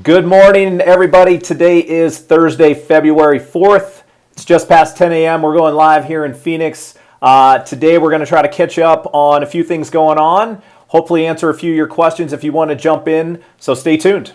Good morning, everybody. Today is Thursday, February 4th. It's just past 10 a.m. We're going live here in Phoenix. Today, we're going to try to catch up on a few things going on. Hopefully answer a few of your questions if you want to jump in. So stay tuned.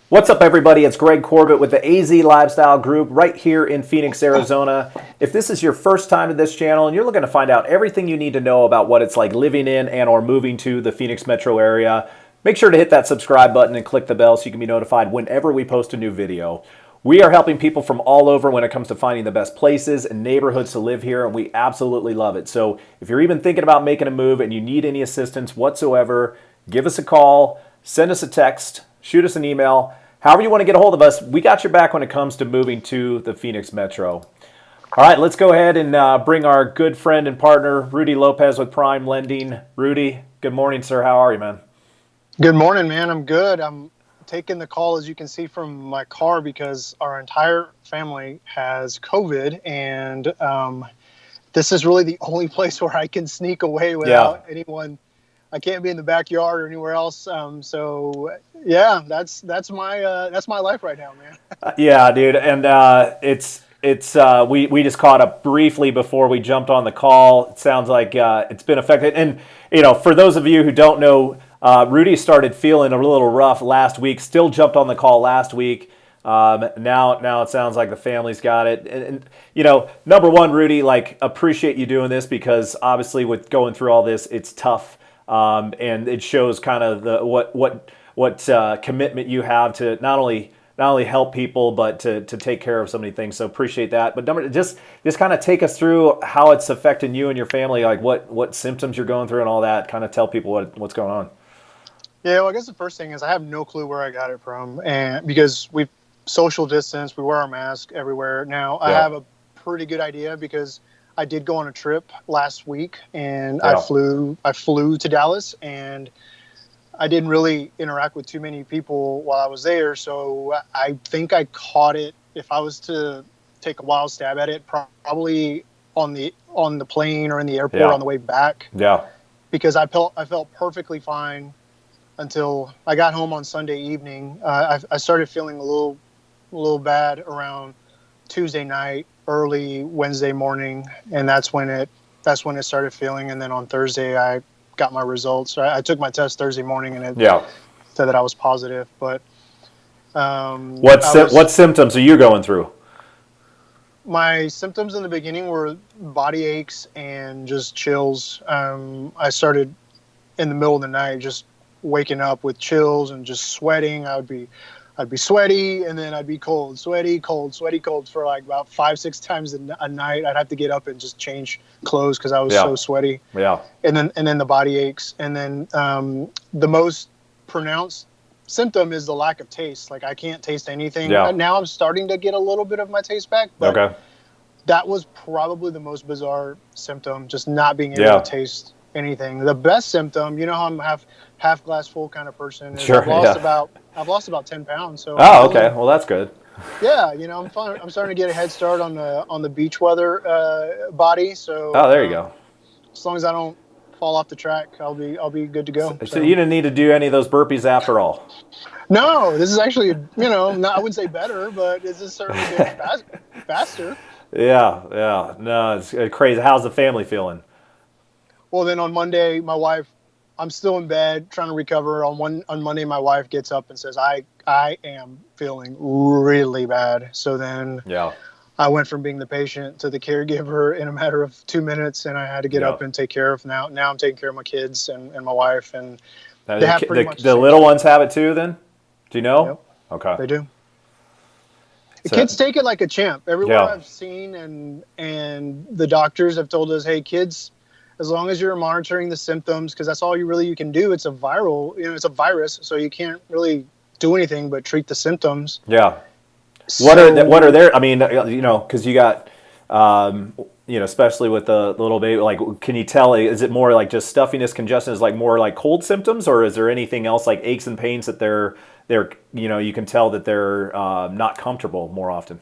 What's up, everybody? It's Greg Corbett with the AZ Lifestyle Group right here in Phoenix, Arizona. If this is your first time to this channel and you're looking to find out everything you need to know about what it's like living in and or moving to the Phoenix metro area, make sure to hit that subscribe button and click the bell so you can be notified whenever we post a new video. We are helping people from all over when it comes to finding the best places and neighborhoods to live here, and we absolutely love it. So if you're even thinking about making a move and you need any assistance whatsoever, give us a call, send us a text, shoot us an email. However you want to get a hold of us, we got your back when it comes to moving to the Phoenix metro. All right, let's go ahead and bring our good friend and partner, Rudy Lopez with Prime Lending. Rudy, good morning, sir. How are you, man? Good morning, man. I'm good. I'm taking the call, as you can see from my car, because our entire family has COVID, and this is really the only place where I can sneak away without anyone. I can't be in the backyard or anywhere else. So yeah, that's my life right now, man. Yeah, dude. And we just caught up briefly before we jumped on the call. It sounds like it's been affected. And, for those of you who don't know, Rudy started feeling a little rough last week, still jumped on the call last week. Now it sounds like the family's got it. And number one, Rudy, appreciate you doing this, because obviously with going through all this, it's tough. And it shows kind of the what commitment you have to not only help people, but to take care of so many things. So appreciate that. But just kind of take us through how it's affecting you and your family, like what symptoms you're going through and all that. Kind of tell people what's going on. Yeah, well, I guess the first thing is I have no clue where I got it from, and because we've social distance, we wear our mask everywhere. Now I have a pretty good idea because I did go on a trip last week, and I flew to Dallas, and I didn't really interact with too many people while I was there. So I think I caught it. If I was to take a wild stab at it, probably on the plane or in the airport on the way back. Yeah. Because I felt perfectly fine until I got home on Sunday evening. I started feeling a little bad around Tuesday night, early Wednesday morning, and that's when it started feeling. And then on Thursday I got my results. I took my test Thursday morning, and it said that I was positive. But what symptoms are you going through? My symptoms in the beginning were body aches and just chills. I started in the middle of the night just waking up with chills and just sweating. I'd be sweaty, and then I'd be cold, sweaty, cold, sweaty, cold for like about 5-6 times a night. I'd have to get up and just change clothes because I was so sweaty. Yeah. And then the body aches. And then the most pronounced symptom is the lack of taste. Like, I can't taste anything. Yeah. Now I'm starting to get a little bit of my taste back. But that was probably the most bizarre symptom, just not being able to taste anything. The best symptom, how I'm half glass full kind of person. Is I've lost about 10 pounds. So okay. Well, that's good. Yeah, I'm fine. I'm starting to get a head start on the beach weather body. So there you go. As long as I don't fall off the track, I'll be good to go. So you didn't need to do any of those burpees after all. No, this is actually I wouldn't say better, but this is certainly getting faster. Yeah. No, it's crazy. How's the family feeling? Well, then on Monday, my wife, I'm still in bed trying to recover. On Monday, my wife gets up and says, I am feeling really bad. So then I went from being the patient to the caregiver in a matter of 2 minutes, and I had to get up and take care of now I'm taking care of my kids and my wife. And they have pretty much the little ones have it too then? Do you know? Yep. Okay. They do. The kids take it like a champ. Everywhere I've seen and the doctors have told us, hey, kids, as long as you're monitoring the symptoms, because that's all you can do. It's a it's a virus, so you can't really do anything but treat the symptoms. Yeah. So, what are there? I mean, because you got, especially with the little baby, like, can you tell? Is it more like just stuffiness, congestion? Is like more like cold symptoms, or is there anything else like aches and pains that they're you can tell that they're not comfortable more often.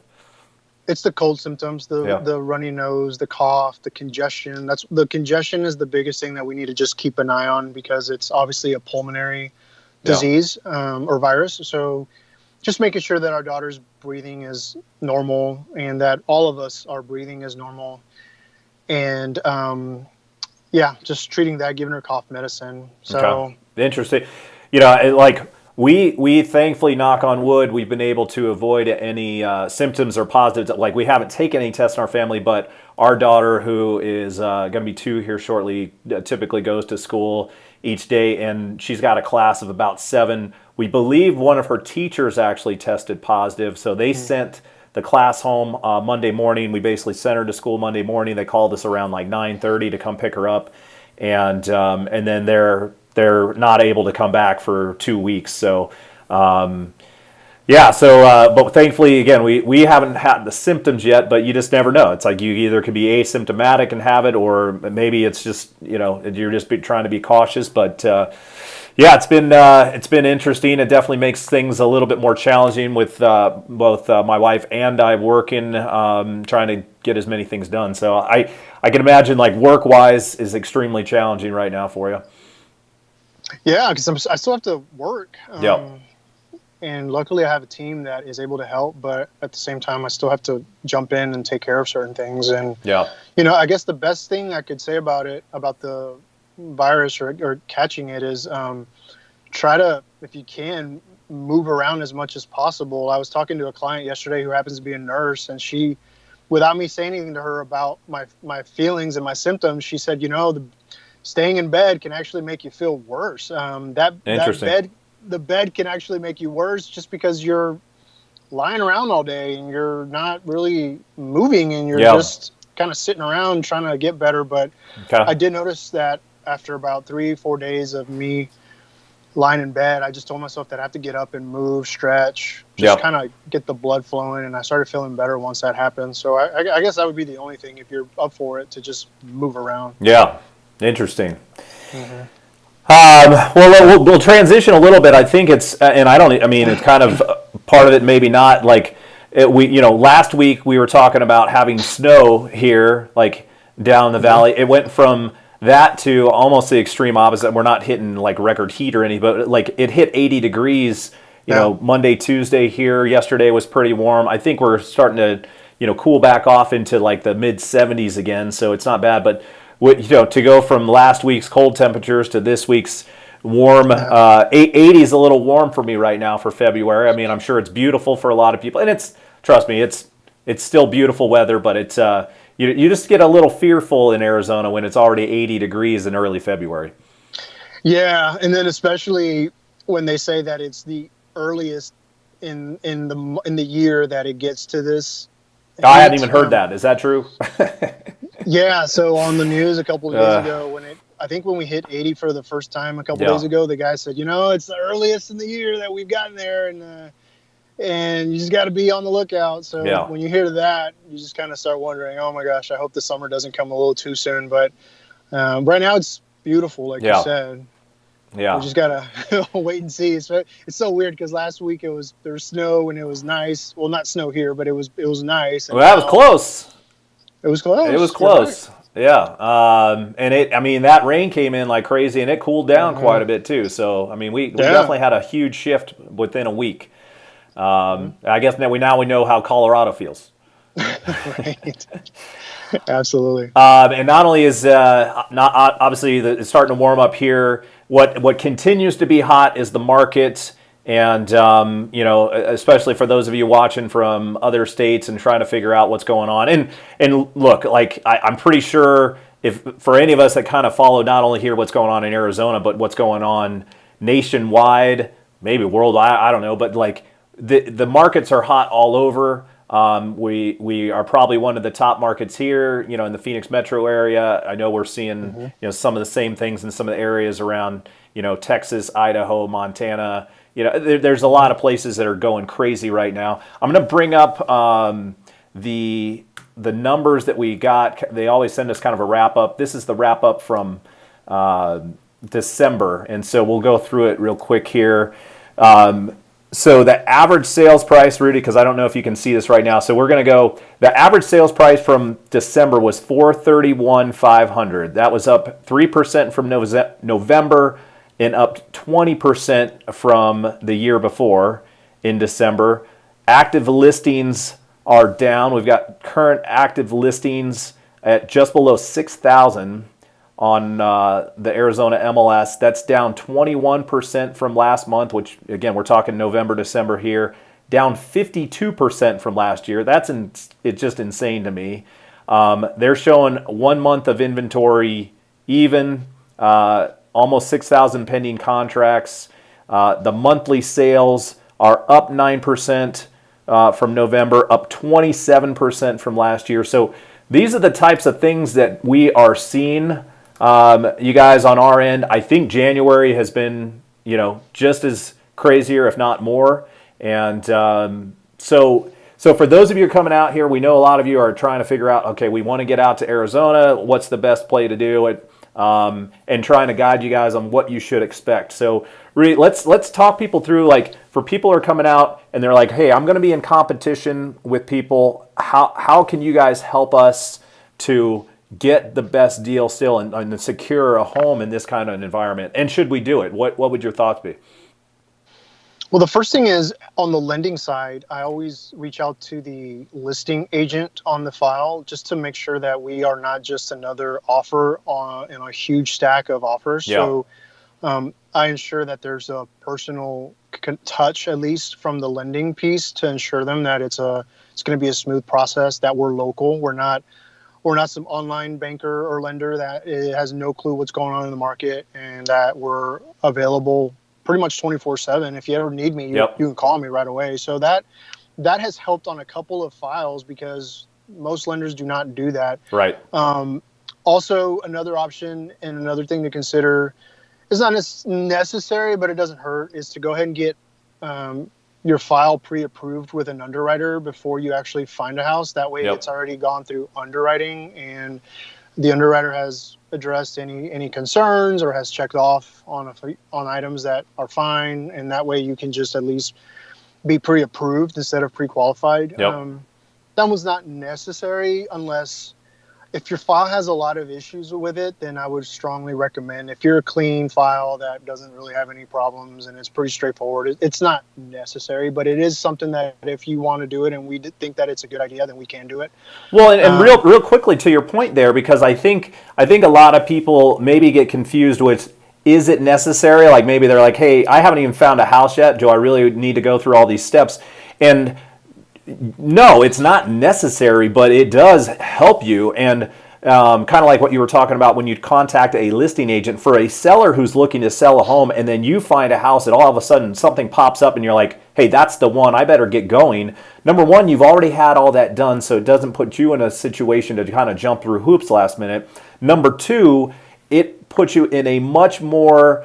It's the cold symptoms, the runny nose, the cough, the congestion. The congestion is the biggest thing that we need to just keep an eye on, because it's obviously a pulmonary disease or virus. So just making sure that our daughter's breathing is normal, and that all of us are breathing is normal. And just treating that, giving her cough medicine. So okay. Interesting. Like we thankfully, knock on wood, we've been able to avoid any symptoms or positives. Like, we haven't taken any tests in our family, but our daughter, who is going to be 2 here shortly, typically goes to school each day, and she's got a class of about 7. We believe one of her teachers actually tested positive, so they sent the class home Monday morning. We basically sent her to school Monday morning. They called us around like 9:30 to come pick her up, and then they're not able to come back for 2 weeks. So, but thankfully, again, we haven't had the symptoms yet, but you just never know. It's like you either could be asymptomatic and have it, or maybe it's just, you're just trying to be cautious. But it's been interesting. It definitely makes things a little bit more challenging with both my wife and I working, trying to get as many things done. So I can imagine, like, work-wise is extremely challenging right now for you. Yeah, because I still have to work. And luckily I have a team that is able to help, but at the same time I still have to jump in and take care of certain things. And, I guess the best thing I could say about the virus or catching it is try to, if you can, move around as much as possible. I was talking to a client yesterday who happens to be a nurse, and she, without me saying anything to her about my feelings and my symptoms, she said, staying in bed can actually make you feel worse. The bed can actually make you worse just because you're lying around all day and you're not really moving, and you're just kind of sitting around trying to get better. But I did notice that after about 3-4 days of me lying in bed, I just told myself that I have to get up and move, stretch, just kind of get the blood flowing. And I started feeling better once that happened. So I guess that would be the only thing, if you're up for it, to just move around. Yeah. Interesting. We'll transition a little bit. I think it's, and it's kind of part of it, maybe not. Like, last week we were talking about having snow here, like down in the valley. It went from that to almost the extreme opposite. We're not hitting like record heat or anything, but like it hit 80 degrees, Monday, Tuesday here. Yesterday was pretty warm. I think we're starting to, cool back off into like the mid 70s again. So it's not bad, but to go from last week's cold temperatures to this week's warm, 80 is a little warm for me right now for February. I mean, I'm sure it's beautiful for a lot of people, and trust me, it's still beautiful weather, but it's you just get a little fearful in Arizona when it's already 80 degrees in early February. Yeah, and then especially when they say that it's the earliest in the year that it gets to this. I hadn't even heard that. Is that true? Yeah, so on the news a couple of days ago, I think when we hit 80 for the first time a couple days ago, the guy said, it's the earliest in the year that we've gotten there, and you just got to be on the lookout. So when you hear that, you just kind of start wondering, oh my gosh, I hope the summer doesn't come a little too soon. But right now it's beautiful, like you said. Yeah, we just gotta wait and see. It's so weird because last week there was snow and it was nice. Well, not snow here, but it was nice. Well, that was close. It was close. It was close. Right. Yeah. And that rain came in like crazy, and it cooled down quite a bit too. So we definitely had a huge shift within a week. I guess now we know how Colorado feels. Right. Absolutely. And not only is obviously it's starting to warm up here. What continues to be hot is the market, and especially for those of you watching from other states and trying to figure out what's going on. And look, like I'm pretty sure if for any of us that kind of follow not only here what's going on in Arizona, but what's going on nationwide, maybe worldwide, I don't know, but like the markets are hot all over. We are probably one of the top markets here, in the Phoenix metro area. I know we're seeing, some of the same things in some of the areas around, Texas, Idaho, Montana. There's a lot of places that are going crazy right now. I'm going to bring up the numbers that we got. They always send us kind of a wrap up. This is the wrap up from December, and so we'll go through it real quick here. So the average sales price, Rudy, because I don't know if you can see this right now. So we're going to go. The average sales price from December was $431,500. That was up 3% from November and up 20% from the year before in December. Active listings are down. We've got current active listings at just below 6,000 on the Arizona MLS. That's down 21% from last month, which, again, we're talking November, December here. Down 52% from last year. It's just insane to me. They're showing 1 month of inventory even, almost 6,000 pending contracts. The monthly sales are up 9% from November, up 27% from last year. So these are the types of things that we are seeing. You guys, on our end, I think January has been, just as crazier, if not more. And so for those of you coming out here, we know a lot of you are trying to figure out, okay, we want to get out to Arizona. What's the best play to do it? And trying to guide you guys on what you should expect. So really, let's talk people through, like, for people who are coming out and they're like, hey, I'm going to be in competition with people. How can you guys help us to get the best deal still and secure a home in this kind of an environment? And should we do it? What would your thoughts be? Well, the first thing is, on the lending side, I always reach out to the listing agent on the file just to make sure that we are not just another offer in a huge stack of offers. Yeah. So I ensure that there's a personal touch, at least from the lending piece, to ensure them that it's going to be a smooth process, that we're local. We're not some online banker or lender that has no clue what's going on in the market, and that we're available pretty much 24/7. If you ever need me, you can call me right away. So that has helped on a couple of files, because most lenders do not do that. Right. Also, another option and another thing to consider, is not necessary, but it doesn't hurt, is to go ahead and get your file pre-approved with an underwriter before you actually find a house. That way it's already gone through underwriting, and the underwriter has addressed any concerns or has checked off on items that are fine, and that way you can just at least be pre-approved instead of pre-qualified. That was not necessary unless, if your file has a lot of issues with it, then I would strongly recommend, if you're a clean file that doesn't really have any problems and it's pretty straightforward, it's not necessary, but it is something that if you want to do it and we think that it's a good idea, then we can do it. Well, and real quickly to your point there, because I think a lot of people maybe get confused with, is it necessary? Like, maybe they're like, hey, I haven't even found a house yet. Do I really need to go through all these steps? And no, it's not necessary, but it does help you. And kind of like what you were talking about when you contact a listing agent, for a seller who's looking to sell a home, and then you find a house and all of a sudden something pops up and you're like, hey, that's the one, I better get going. Number one, you've already had all that done, so it doesn't put you in a situation to kind of jump through hoops last minute. Number two, it puts you in a much more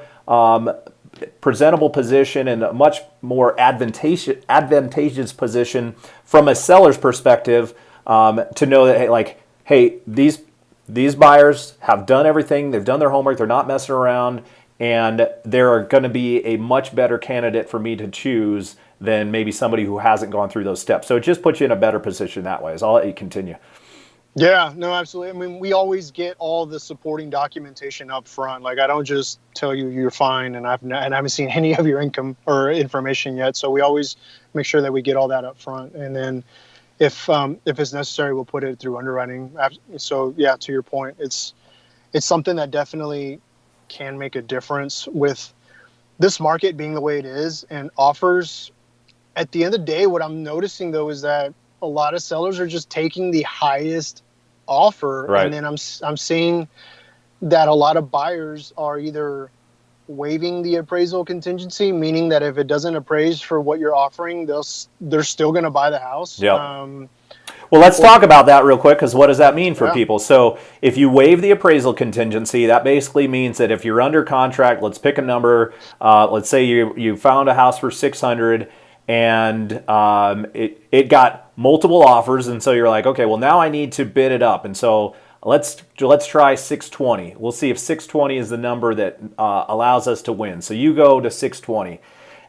presentable position and a much more advantageous position from a seller's perspective, to know that, hey, these buyers have done everything, they've done their homework, they're not messing around, and they're going to be a much better candidate for me to choose than maybe somebody who hasn't gone through those steps. So it just puts you in a better position that way. So I'll let you continue. Yeah, no, absolutely. I mean, we always get all the supporting documentation up front. Like, I don't just tell you you're fine, and I haven't seen any of your income or information yet. So we always make sure that we get all that up front, and then if it's necessary, we'll put it through underwriting. So yeah, to your point, it's something that definitely can make a difference with this market being the way it is, and offers. At the end of the day, what I'm noticing though is that a lot of sellers are just taking the highest offer, right. And then I'm seeing that a lot of buyers are either waiving the appraisal contingency, meaning that if it doesn't appraise for what you're offering, they're still going to buy the house. Yep. Well, let's talk about that real quick, because what does that mean for people? So if you waive the appraisal contingency, that basically means that if you're under contract, let's pick a number. Let's say you found a house for $600, and it got multiple offers, and so you're like, okay, well, now I need to bid it up, and so let's try $620. We'll see if $620 is the number that allows us to win. So you go to $620,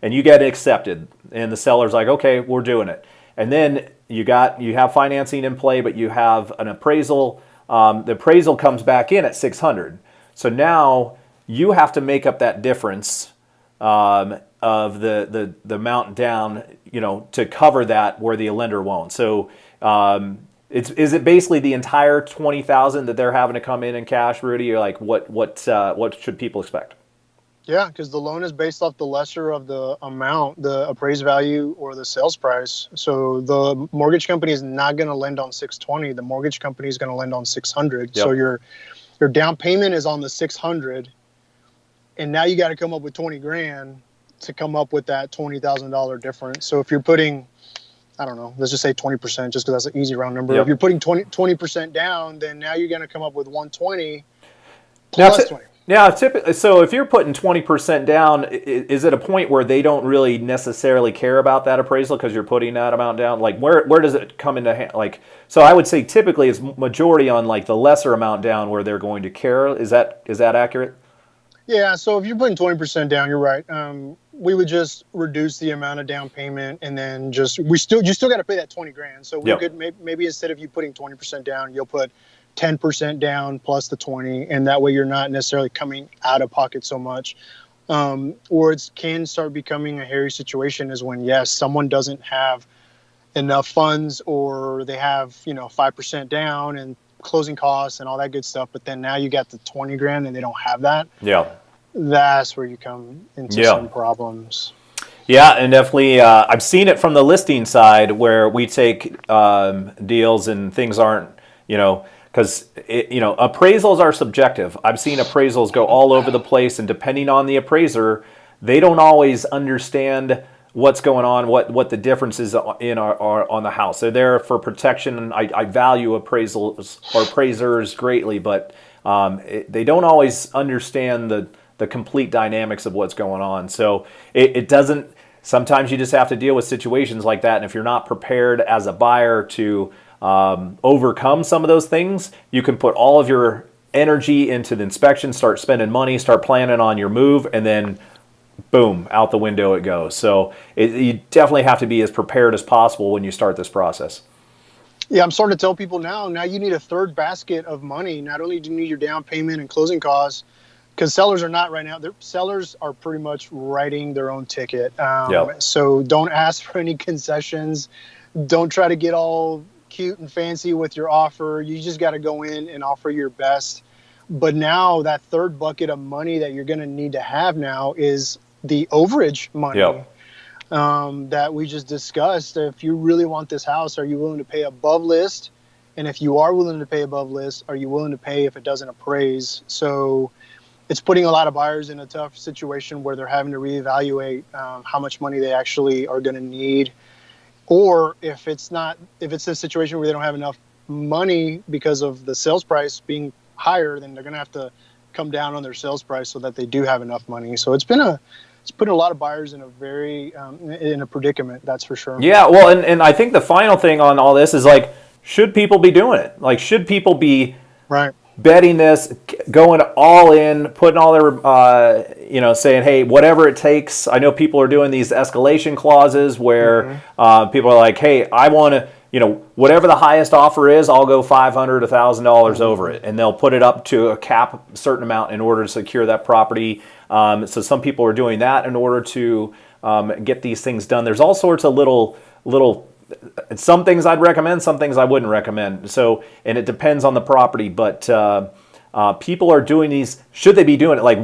and you get accepted, and the seller's like, okay, we're doing it. And then you have financing in play, but you have an appraisal. The appraisal comes back in at 600. So now you have to make up that difference of the amount down, to cover that where the lender won't. So is it basically the entire 20,000 that they're having to come in cash, Rudy? You're like, what should people expect? Yeah, because the loan is based off the lesser of the amount, the appraised value or the sales price. So the mortgage company is not going to lend on 620. The mortgage company is going to lend on 600. Yep. So your down payment is on the 600, and now you got to come up with 20 grand to come up with that $20,000 difference. So if you're putting, I don't know, let's just say 20%, just because that's an easy round number. Yep. If you're putting 20% down, then now you're going to come up with 120 plus 20. Yeah, typically. So if you're putting 20% down, is it a point where they don't really necessarily care about that appraisal because you're putting that amount down? Like where does it come into like? So I would say typically it's majority on like the lesser amount down where they're going to care. Is that accurate? Yeah. So if you're putting 20% down, you're right. We would just reduce the amount of down payment, and then you still got to pay that 20 grand. So we could maybe instead of you putting 20% down, you'll put 10% down plus the 20, and that way you're not necessarily coming out of pocket so much. Or it can start becoming a hairy situation is when, yes, someone doesn't have enough funds, or they have 5% down and closing costs and all that good stuff, but then now you got the 20 grand and they don't have that. Yeah, that's where you come into some problems. Yeah, and definitely I've seen it from the listing side where we take deals and things aren't, because appraisals are subjective. I've seen appraisals go all over the place, and depending on the appraiser, they don't always understand what's going on, what the differences in are on the house. They're there for protection, and I value appraisals or appraisers greatly, but they don't always understand the complete dynamics of what's going on. So it doesn't. Sometimes you just have to deal with situations like that, and if you're not prepared as a buyer to overcome some of those things, you can put all of your energy into the inspection, start spending money, start planning on your move, and then boom, out the window it goes. So you definitely have to be as prepared as possible when you start this process. Yeah, I'm starting to tell people now you need a third basket of money. Not only do you need your down payment and closing costs, because sellers are not right now. Sellers are pretty much writing their own ticket. So don't ask for any concessions. Don't try to get all cute and fancy with your offer. You just got to go in and offer your best. But now that third bucket of money that you're going to need to have now is the overage money that we just discussed. If you really want this house, are you willing to pay above list? And if you are willing to pay above list, are you willing to pay if it doesn't appraise? So it's putting a lot of buyers in a tough situation where they're having to reevaluate how much money they actually are going to need. Or if it's a situation where they don't have enough money because of the sales price being higher, then they're going to have to come down on their sales price so that they do have enough money. So it's putting a lot of buyers in a very in a predicament, that's for sure. Yeah, well, and I think the final thing on all this is like, should people be doing it? Like, should people be betting this, going all in, putting all their, saying, hey, whatever it takes. I know people are doing these escalation clauses where people are like, hey, I want to, whatever the highest offer is, I'll go $500, $1,000 over it. And they'll put it up to a cap, certain amount in order to secure that property. So some people are doing that in order to get these things done. There's all sorts of little, some things I'd recommend, some things I wouldn't recommend. So, and it depends on the property, but people are doing these. Should they be doing it? Like,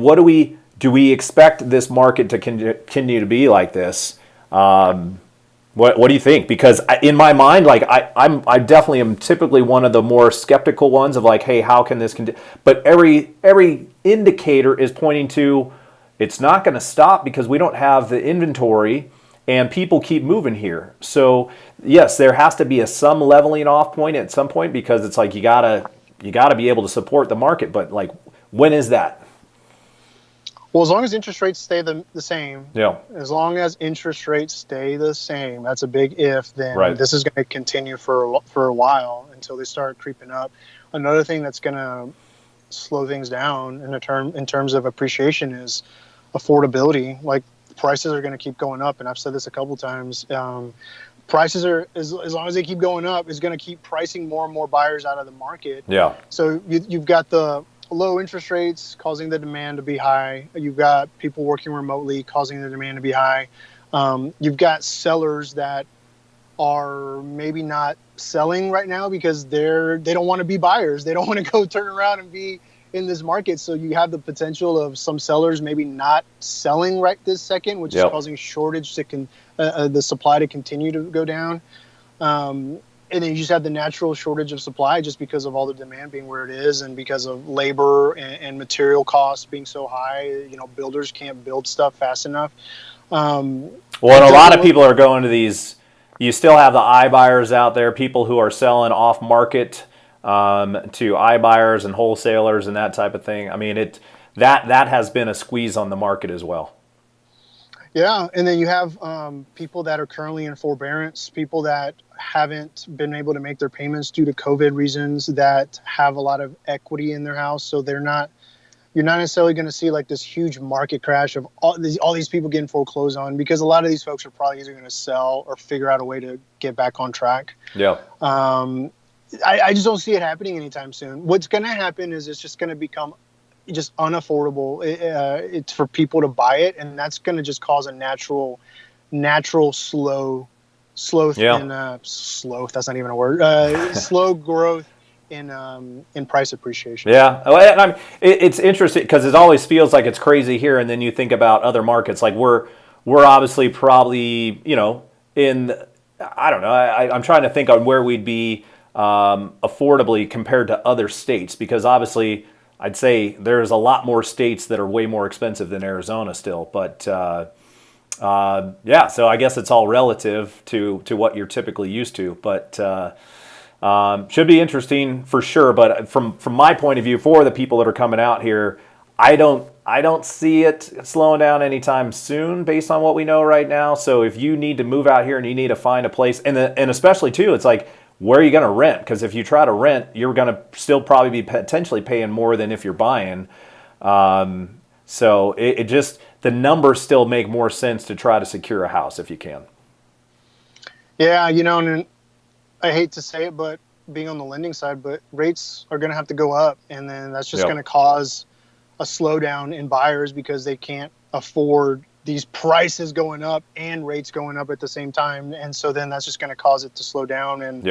do we expect this market to continue to be like this? What do you think? Because in my mind, like I definitely am typically one of the more skeptical ones of like, hey, how can this continue? But every indicator is pointing to it's not going to stop because we don't have the inventory and people keep moving here. So yes, there has to be some leveling off point at some point because it's like you gotta be able to support the market. But like, when is that? Well, as long as interest rates stay the same, as long as interest rates stay the same, that's a big if, then this is going to continue for a while until they start creeping up. Another thing that's going to slow things down in terms of appreciation is affordability. Like prices are going to keep going up. And I've said this a couple times. Prices are, as long as they keep going up, is going to keep pricing more and more buyers out of the market. Yeah. So you've got the low interest rates causing the demand to be high. You've got people working remotely causing the demand to be high. You've got sellers that are maybe not selling right now because they don't want to be buyers. They don't want to go turn around and be in this market. So you have the potential of some sellers maybe not selling right this second, which is causing shortage to the supply to continue to go down. And then you just have the natural shortage of supply just because of all the demand being where it is, and because of labor and material costs being so high. Builders can't build stuff fast enough. And a lot of people are going to these. You still have the iBuyers out there, people who are selling off market to iBuyers and wholesalers and that type of thing. I mean, that has been a squeeze on the market as well. Yeah, and then you have people that are currently in forbearance, people that haven't been able to make their payments due to COVID reasons, that have a lot of equity in their house, so you're not necessarily going to see like this huge market crash of all these people getting foreclosed on, because a lot of these folks are probably either going to sell or figure out a way to get back on track. Yeah. I just don't see it happening anytime soon. What's going to happen is it's just going to become just unaffordable. It's for people to buy it, and that's going to just cause a natural slow sloth. That's not even a word. Slow growth in price appreciation. Yeah, I mean, it's interesting because it always feels like it's crazy here, and then you think about other markets. Like we're obviously probably in, I don't know. I'm trying to think on where we'd be affordably compared to other states, because obviously I'd say there's a lot more states that are way more expensive than Arizona still. But yeah, so I guess it's all relative to what you're typically used to. But should be interesting for sure. But from my point of view, for the people that are coming out here, I don't see it slowing down anytime soon based on what we know right now. So if you need to move out here and you need to find a place, and especially too, it's like, where are you going to rent? Because if you try to rent, you're going to still probably be potentially paying more than if you're buying. So it just, the numbers still make more sense to try to secure a house if you can. Yeah, and I hate to say it, but being on the lending side, but rates are going to have to go up, and then that's just going to cause a slowdown in buyers because they can't afford these prices going up and rates going up at the same time. And so then that's just going to cause it to slow down. And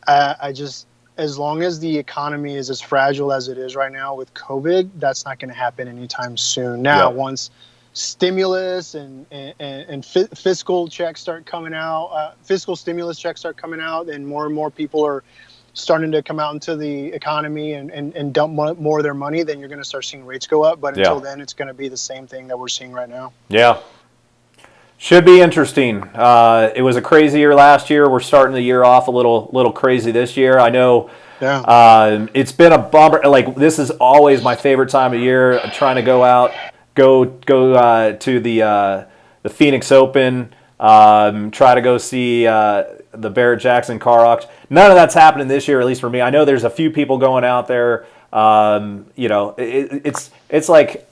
I just, as long as the economy is as fragile as it is right now with COVID, that's not going to happen anytime soon. Now, once stimulus and fiscal checks start coming out, fiscal stimulus checks start coming out, and more people are starting to come out into the economy and dump more of their money, then you're going to start seeing rates go up. But until then, it's going to be the same thing that we're seeing right now. Yeah. Should be interesting. It was a crazy year last year. We're starting the year off a little crazy this year. I know. Yeah. It's been a bummer. Like, this is always my favorite time of year. I'm trying to go to the Phoenix Open. Try to go see the Barrett-Jackson car auction. None of that's happening this year, at least for me. I know there's a few people going out there. It's like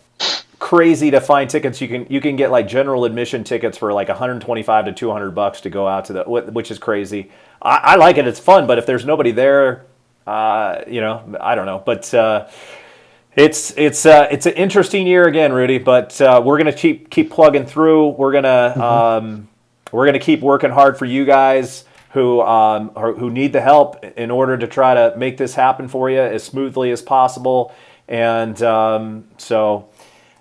crazy to find tickets. You can get like general admission tickets for like $125 to $200 to go out to which is crazy. I like it. It's fun, but if there's nobody there, I don't know. But it's an interesting year again, Rudy. But we're gonna keep plugging through. We're gonna keep working hard for you guys who need the help in order to try to make this happen for you as smoothly as possible. And so,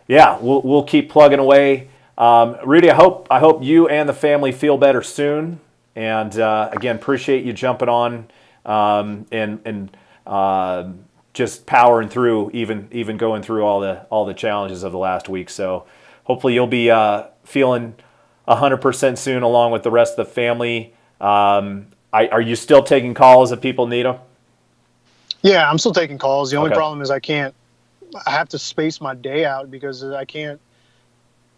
yeah, we'll keep plugging away. Rudy, I hope you and the family feel better soon. And again, appreciate you jumping on and just powering through, even going through all the challenges of the last week. So hopefully you'll be feeling 100% soon, along with the rest of the family. Are you still taking calls if people need them? Yeah, I'm still taking calls. The only problem is I have to space my day out because I can't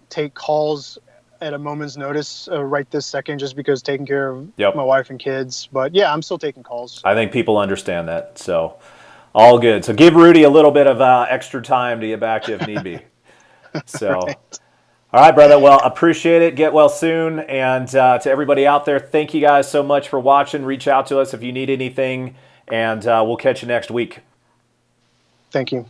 take calls at a moment's notice right this second, just because taking care of my wife and kids. But yeah, I'm still taking calls. I think people understand that. So all good. So give Rudy a little bit of extra time to get back to if need be. So. Right. All right, brother. Well, appreciate it. Get well soon. And to everybody out there, thank you guys so much for watching. Reach out to us if you need anything, and we'll catch you next week. Thank you.